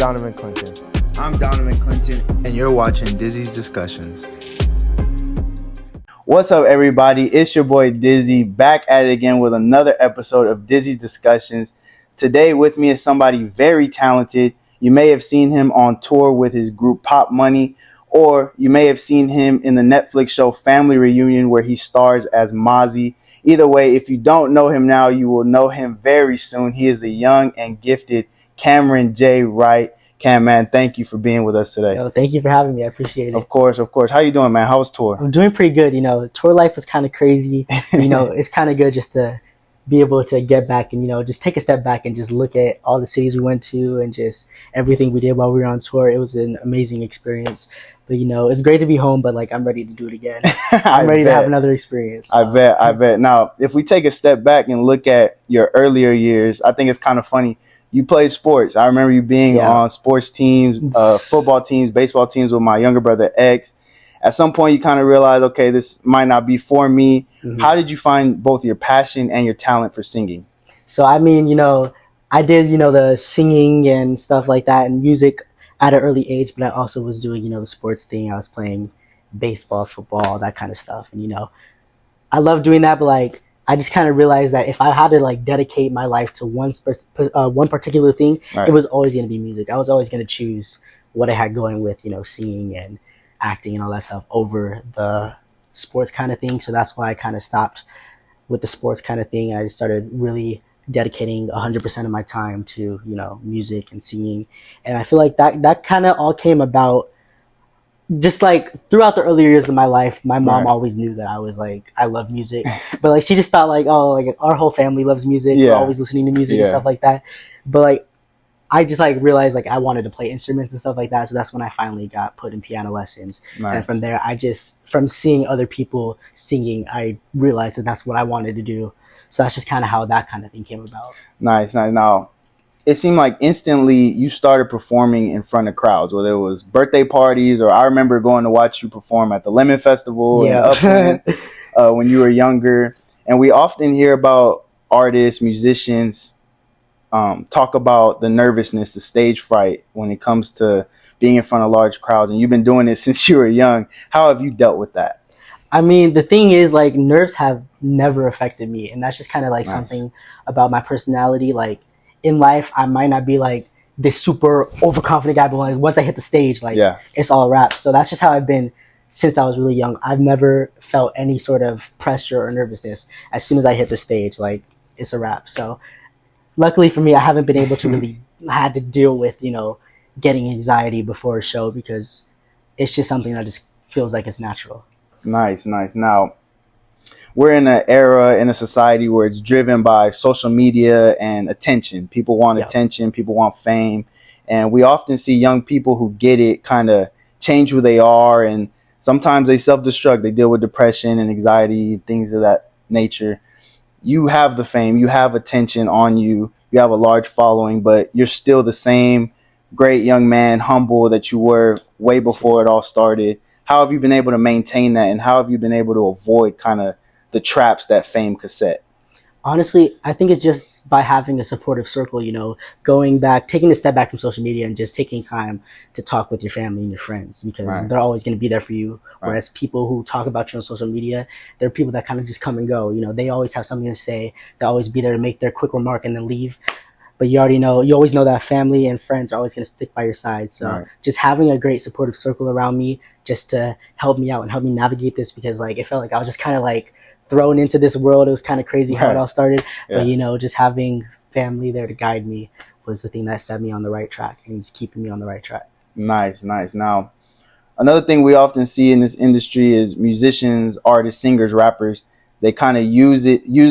Donovan Clinton. I'm Donovan Clinton, and you're watching Dizzy's Discussions. What's up, everybody? It's your boy Dizzy, back at it again with another episode of Dizzy's Discussions. Today with me is somebody very talented. You may have seen him on tour with his group Pop Money, or you may have seen him in the Netflix show Family Reunion, where he stars as Mazzi. Either way, if you don't know him now, you will know him very soon. He is the young and gifted Cameron J. Wright. Cam, man, thank you for being with us today. Yo, thank you for having me. I appreciate it. Of course. How you doing, man? How was tour? I'm doing pretty good. Tour life was kind of crazy. It's kind of good just to be able to get back and, just take a step back and just look at all the cities we went to and just everything we did while we were on tour. It was an amazing experience. But, it's great to be home, but, I'm ready to do it again. I'm ready to have another experience. I bet. Now, if we take a step back and look at your earlier years, I think it's kind of funny. You played sports. I remember you being on sports teams, football teams, baseball teams with my younger brother, X. At some point, you kind of realized, okay, this might not be for me. Mm-hmm. How did you find both your passion and your talent for singing? So, I did, the singing and stuff like that and music at an early age, but I also was doing, the sports thing. I was playing baseball, football, that kind of stuff. And, I love doing that, but, I just kind of realized that if I had to dedicate my life to one particular thing, right, it was always going to be music. I was always going to choose what I had going with, singing and acting and all that stuff over the sports kind of thing. So that's why I kind of stopped with the sports kind of thing. I just started really dedicating 100% of my time to, music and singing. And I feel like that kind of all came about just throughout the earlier years of my life. My mom always knew that I was I love music, but she just thought our whole family loves music. We're always listening to music and stuff like that. But I just realized I wanted to play instruments and stuff like that. So that's when I finally got put in piano lessons. Nice. And from there, from seeing other people singing, I realized that that's what I wanted to do. So that's just kind of how that kind of thing came about. Nice. Now, it seemed like instantly you started performing in front of crowds, whether it was birthday parties, or I remember going to watch you perform at the Lemon Festival in Upland when you were younger. And we often hear about artists, musicians talk about the nervousness, the stage fright when it comes to being in front of large crowds. And you've been doing it since you were young. How have you dealt with that? The thing is, nerves have never affected me. And that's just kind of nice. Something about my personality. In life, I might not be this super overconfident guy, but once I hit the stage, it's all wraps. So that's just how I've been since I was really young. I've never felt any sort of pressure or nervousness. As soon as I hit the stage, it's a wrap. So luckily for me, I haven't been able to really had to deal with, getting anxiety before a show, because it's just something that just feels like it's natural. Nice. Now, we're in an era, in a society where it's driven by social media and attention. People want attention. People want fame. And we often see young people who get it kind of change who they are. And sometimes they self-destruct. They deal with depression and anxiety, things of that nature. You have the fame. You have attention on you. You have a large following, but you're still the same great young man, humble that you were way before it all started. How have you been able to maintain that? And how have you been able to avoid kind of the traps that fame could set? Honestly, I think it's just by having a supportive circle, going back, taking a step back from social media and just taking time to talk with your family and your friends, because they're always going to be there for you. Whereas people who talk about you on social media, they're people that kind of just come and go. They always have something to say. They'll always be there to make their quick remark and then leave. But you always know that family and friends are always going to stick by your side. So just having a great supportive circle around me just to help me out and help me navigate this, because it felt like I was just kind of thrown into this world. It was kind of crazy how it all started. But just having family there to guide me was the thing that set me on the right track, and it's keeping me on the right track. Nice. Now, another thing we often see in this industry is musicians, artists, singers, rappers, they kind of use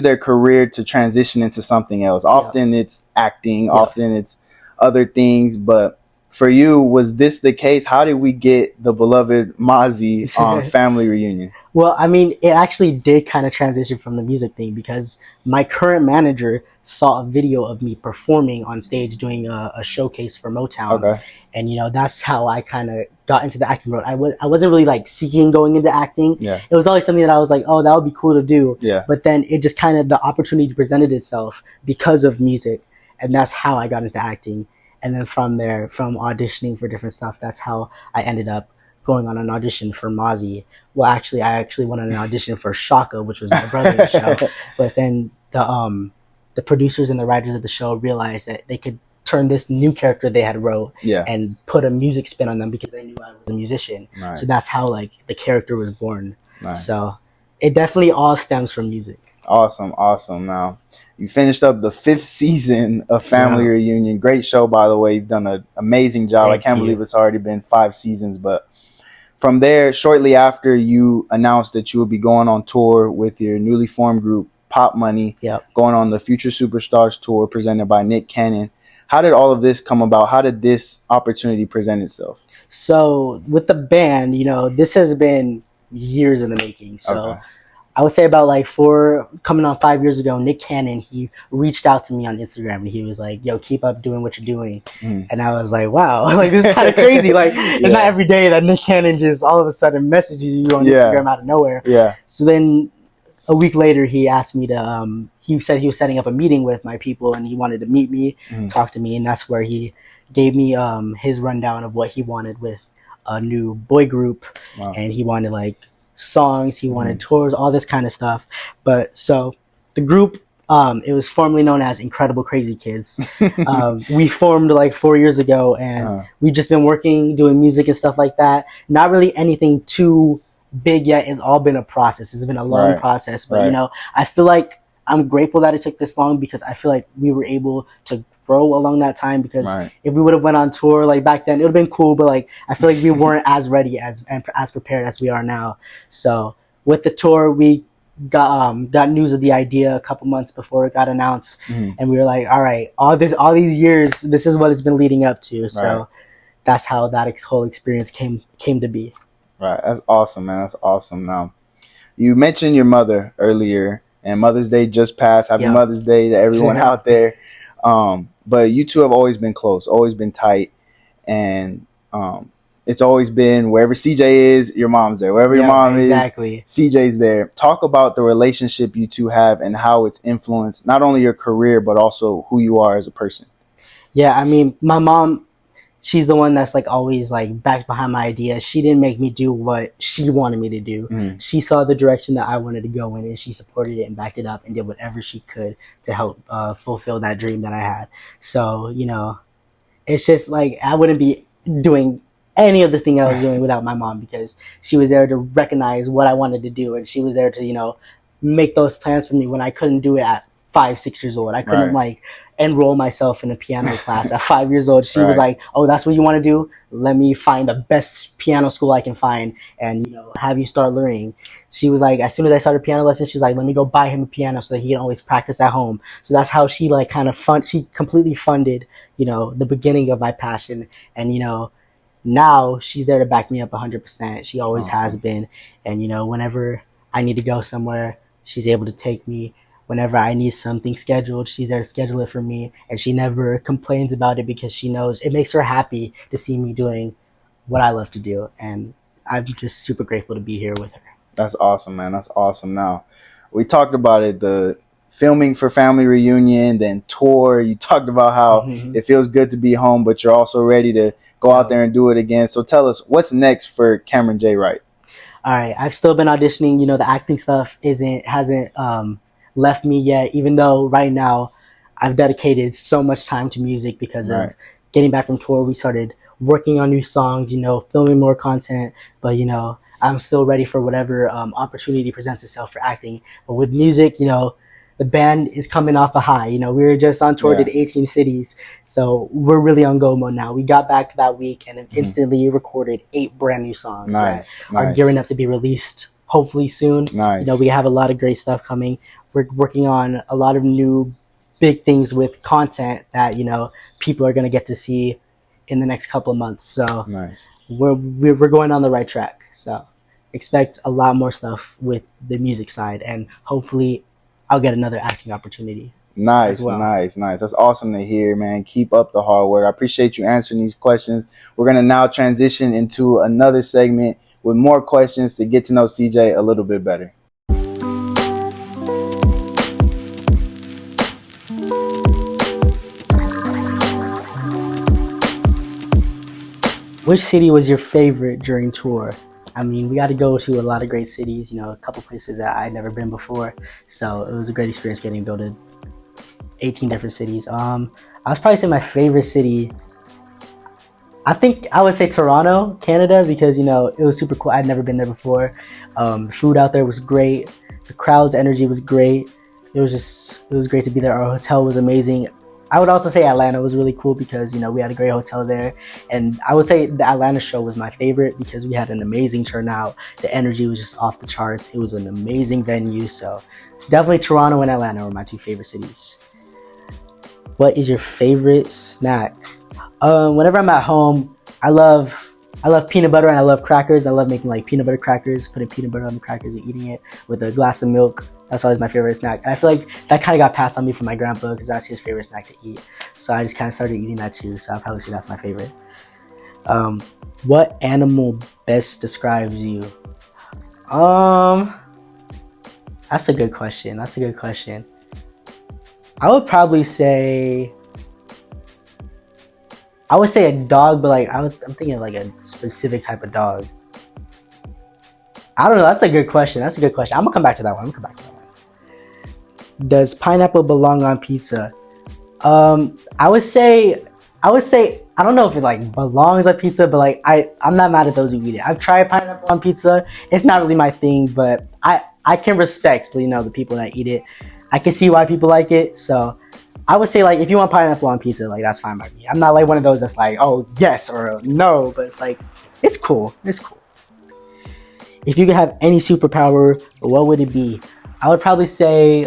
their career to transition into something else. Often it's acting, often it's other things. But for you, was this the case? How did we get the beloved Mazzi on Family Reunion? Well, it actually did kind of transition from the music thing, because my current manager saw a video of me performing on stage doing a showcase for Motown. Okay. And, that's how I kind of got into the acting road. I wasn't really seeking going into acting. Yeah. It was always something that I was oh, that would be cool to do. Yeah. But then it just kind of, the opportunity presented itself because of music. And that's how I got into acting. And then from there, from auditioning for different stuff, that's how I ended up going on an audition for Mazzi. Well, actually, I actually went on an audition for Shaka, which was my brother's show. But then the producers and the writers of the show realized that they could turn this new character they had wrote and put a music spin on them because they knew I was a musician. Nice. So that's how like the character was born. Nice. So it definitely all stems from music. Awesome. Now, you finished up the 5th season of Family Reunion. Great show, by the way. You've done an amazing job. I can't believe it's already been 5 seasons. But from there, shortly after, you announced that you would be going on tour with your newly formed group, Pop Money, going on the Future Superstars tour presented by Nick Cannon. How did all of this come about? How did this opportunity present itself? So with the band, this has been years in the making. So I would say about like 5 years ago, Nick Cannon, he reached out to me on Instagram and he was like, yo, keep up doing what you're doing. And I was like, wow, like this is kind of crazy. Like it's not every day that Nick Cannon just all of a sudden messages you on Instagram out of nowhere. So then a week later, he asked me to, he said he was setting up a meeting with my people and he wanted to meet me, talk to me. And that's where he gave me his rundown of what he wanted with a new boy group. And he wanted like songs, he wanted tours, all this kind of stuff. But so the group, it was formerly known as Incredible Crazy Kids. We formed like 4 years ago and we've just been working, doing music and stuff like that. Not really anything too big yet. It's all been a process. It's been a long process, but I feel like I'm grateful that it took this long because I feel like we were able to grow along that time, because if we would have went on tour like back then, it would have been cool, but like I feel like we weren't as ready as prepared as we are now. So with the tour, we got news of the idea a couple months before it got announced, and we were like, all right, all these years, this is what it's been leading up to. So that's how that whole experience came to be. Right. That's awesome, man. That's awesome. Now, you mentioned your mother earlier, and Mother's Day just passed. Happy Mother's Day to everyone out there. But you two have always been close, always been tight. And it's always been wherever CJ is, your mom's there. Wherever your mom is, CJ's there. Talk about the relationship you two have and how it's influenced not only your career, but also who you are as a person. Yeah, I mean, my mom, she's the one that's like always like backed behind my ideas. She didn't make me do what she wanted me to do. She saw the direction that I wanted to go in, and she supported it and backed it up and did whatever she could to help fulfill that dream that I had. So, it's just like I wouldn't be doing any of the thing I was doing without my mom, because she was there to recognize what I wanted to do, and she was there to, make those plans for me when I couldn't do it at 5, 6 years old. I couldn't like enroll myself in a piano class at 5 years old. She was like, oh, that's what you want to do? Let me find the best piano school I can find and, have you start learning. She was like, as soon as I started piano lessons, she was like, let me go buy him a piano so that he can always practice at home. So that's how she like kind of she completely funded, the beginning of my passion. And, now she's there to back me up 100%. She always has been. And, whenever I need to go somewhere, she's able to take me. Whenever I need something scheduled, she's there to schedule it for me, and she never complains about it because she knows it makes her happy to see me doing what I love to do, and I'm just super grateful to be here with her. That's awesome, man. That's awesome. Now, we talked about it, the filming for Family Reunion, then tour. You talked about how it feels good to be home, but you're also ready to go out there and do it again. So tell us, what's next for Cameron J. Wright? All right, I've still been auditioning. The acting stuff hasn't left me yet, even though right now I've dedicated so much time to music because of getting back from tour. We started working on new songs, filming more content, but I'm still ready for whatever opportunity presents itself for acting. But with music, the band is coming off a high. We were just on tour, did 18 cities, so we're really on go mode now. We got back that week and instantly recorded 8 brand new songs that are gearing up to be released hopefully soon. We have a lot of great stuff coming. We're working on a lot of new big things with content that, people are going to get to see in the next couple of months. So we're going on the right track. So expect a lot more stuff with the music side, and hopefully I'll get another acting opportunity. Nice. That's awesome to hear, man. Keep up the hard work. I appreciate you answering these questions. We're going to now transition into another segment with more questions to get to know CJ a little bit better. Which city was your favorite during tour? I mean, we got to go to a lot of great cities, you know, a couple places that I'd never been before. So it was a great experience getting to go to 18 different cities. I was probably say my favorite city, I think I would say Toronto, Canada, because, you know, it was super cool. I'd never been there before. The food out there was great. The crowd's energy was great. It was great to be there. Our hotel was amazing. I would also say Atlanta was really cool because, you know, we had a great hotel there. And I would say the Atlanta show was my favorite because we had an amazing turnout. The energy was just off the charts. It was an amazing venue. So definitely Toronto and Atlanta were my two favorite cities. What is your favorite snack? Whenever I'm at home, I love peanut butter and I love crackers. I love making like peanut butter crackers, putting peanut butter on the crackers and eating it with a glass of milk. That's always my favorite snack. And I feel like that kind of got passed on me from my grandpa because that's his favorite snack to eat. So I just kind of started eating that too. So I'll probably say that's my favorite. What animal best describes you? That's a good question. I would probably say, a dog, but like I'm thinking of like a specific type of dog. I don't know. That's a good question. I'm gonna come back to that one. Does pineapple belong on pizza? I would say I don't know if it like belongs on pizza, but like I'm not mad at those who eat it. I've tried pineapple on pizza. It's not really my thing, but I can respect, you know, the people that eat it. I can see why people like it. So I would say like if you want pineapple on pizza, like that's fine by me. I'm not like one of those that's like, oh yes or no, but it's like it's cool. If you could have any superpower, what would it be? I would probably say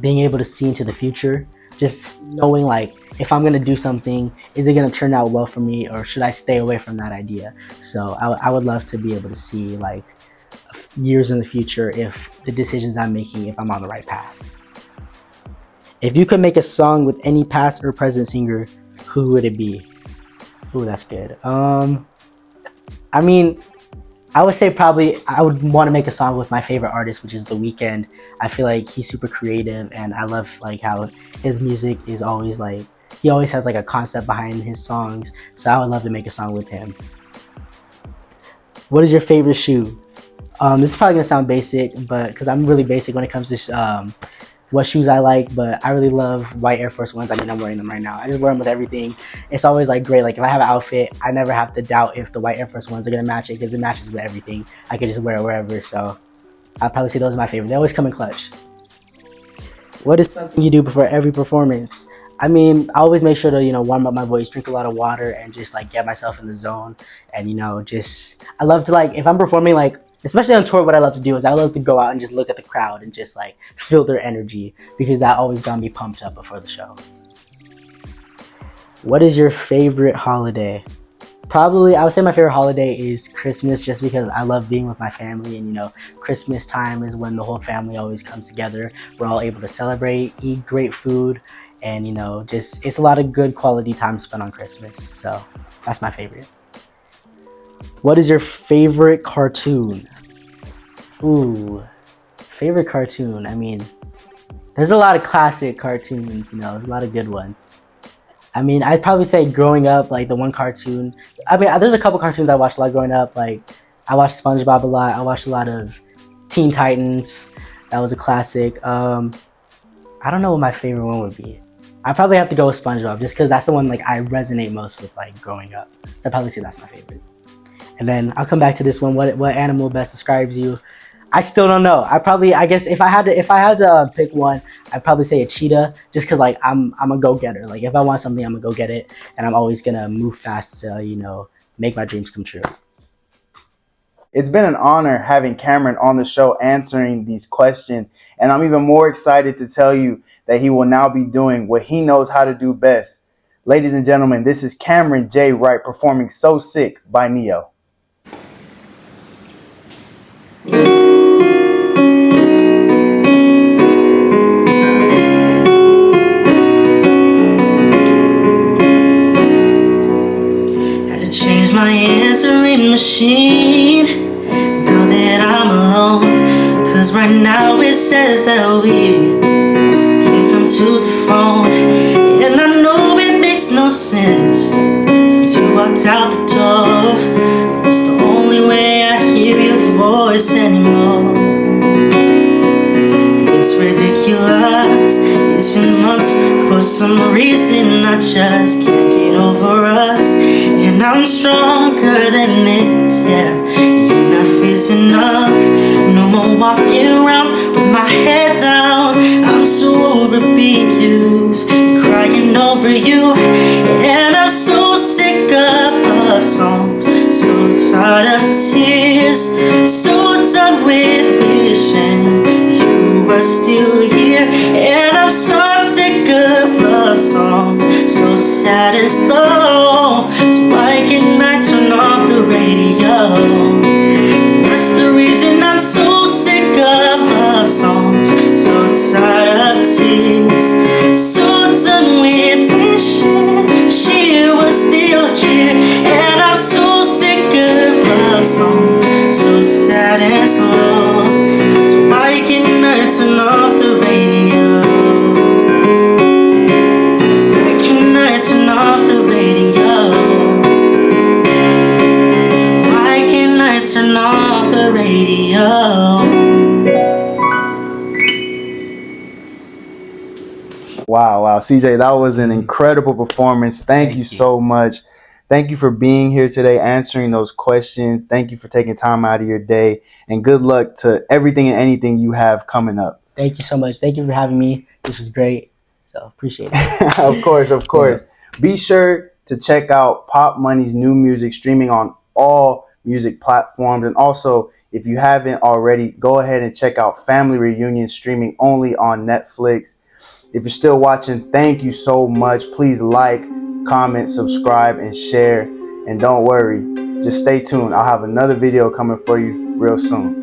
being able to see into the future. Just knowing like if I'm gonna do something, is it gonna turn out well for me or should I stay away from that idea? So I would love to be able to see like years in the future if the decisions I'm making, if I'm on the right path. If you could make a song with any past or present singer, who would it be? Ooh, that's good. I mean, I would say probably I would want to make a song with my favorite artist, which is The Weeknd. I feel like he's super creative and I love like how his music is always like, he always has like a concept behind his songs. So I would love to make a song with him. What is your favorite shoe? This is probably gonna sound basic, but because I'm really basic when it comes to what shoes I like, but I really love white Air Force Ones. I mean, I'm wearing them right now. I just wear them with everything. It's always like great. Like if I have an outfit, I never have to doubt if the white Air Force Ones are gonna match it because it matches with everything. I could just wear it wherever. So I'd probably say those are my favorite. They always come in clutch. What is something you do before every performance? I mean, I always make sure to, you know, warm up my voice, drink a lot of water, and just like get myself in the zone. And, you know, just, I love to like, if I'm performing like, especially on tour, what I love to do is I love to go out and just look at the crowd and just like feel their energy because that always got me pumped up before the show. What is your favorite holiday? Probably, I would say my favorite holiday is Christmas just because I love being with my family and, you know, Christmas time is when the whole family always comes together. We're all able to celebrate, eat great food, and, you know, just, it's a lot of good quality time spent on Christmas. So that's my favorite. What is your favorite cartoon? Ooh, favorite cartoon. I mean, there's a lot of classic cartoons, you know, a lot of good ones. I mean, I'd probably say growing up, like the one cartoon. I mean, there's a couple cartoons I watched a lot growing up. Like, I watched SpongeBob a lot. I watched a lot of Teen Titans. That was a classic. I don't know what my favorite one would be. I probably have to go with SpongeBob just because that's the one like I resonate most with, like growing up. So I'd probably say that's my favorite. And then I'll come back to this one. What animal best describes you? I still don't know. I guess if I had to pick one, I'd probably say a cheetah, just because like I'm a go-getter. Like if I want something, I'm gonna go get it, and I'm always gonna move fast to, you know, make my dreams come true. It's been an honor having Cameron on the show answering these questions, and I'm even more excited to tell you that he will now be doing what he knows how to do best. Ladies and gentlemen, this is Cameron J. Wright performing So Sick by Neo. My answering machine, now that I'm alone, cause right now it says that we can't come to the phone. And I know it makes no sense since you walked out the door. It's ridiculous. It's been months. For some reason I just can't get over us. And I'm stronger than this, yeah. Enough is enough. No more walking around with my head down. I'm so over being used, crying over you. And I'm so sick of love songs, so tired of tears, so done with wishing you were still here. And I'm so sick of love songs, so sad and slow. So why can't I turn off the radio? That's the reason I'm so sick of love songs, so tired of tears, so done with wishing she was still here. And I'm so sick of love songs, so sad and slow. So why can't I turn off the radio? Why can't I turn off the radio? Why can't I turn off the radio? Wow, CJ, that was an incredible performance. Thank you so much. Thank you for being here today, answering those questions. Thank you for taking time out of your day, and good luck to everything and anything you have coming up. Thank you so much. Thank you for having me. This was great. So appreciate it. Of course. Be sure to check out Pop Money's new music streaming on all music platforms. And also, if you haven't already, go ahead and check out Family Reunion streaming only on Netflix. If you're still watching, thank you so much. Please like, comment, subscribe, and share. And don't worry, just stay tuned. I'll have another video coming for you real soon.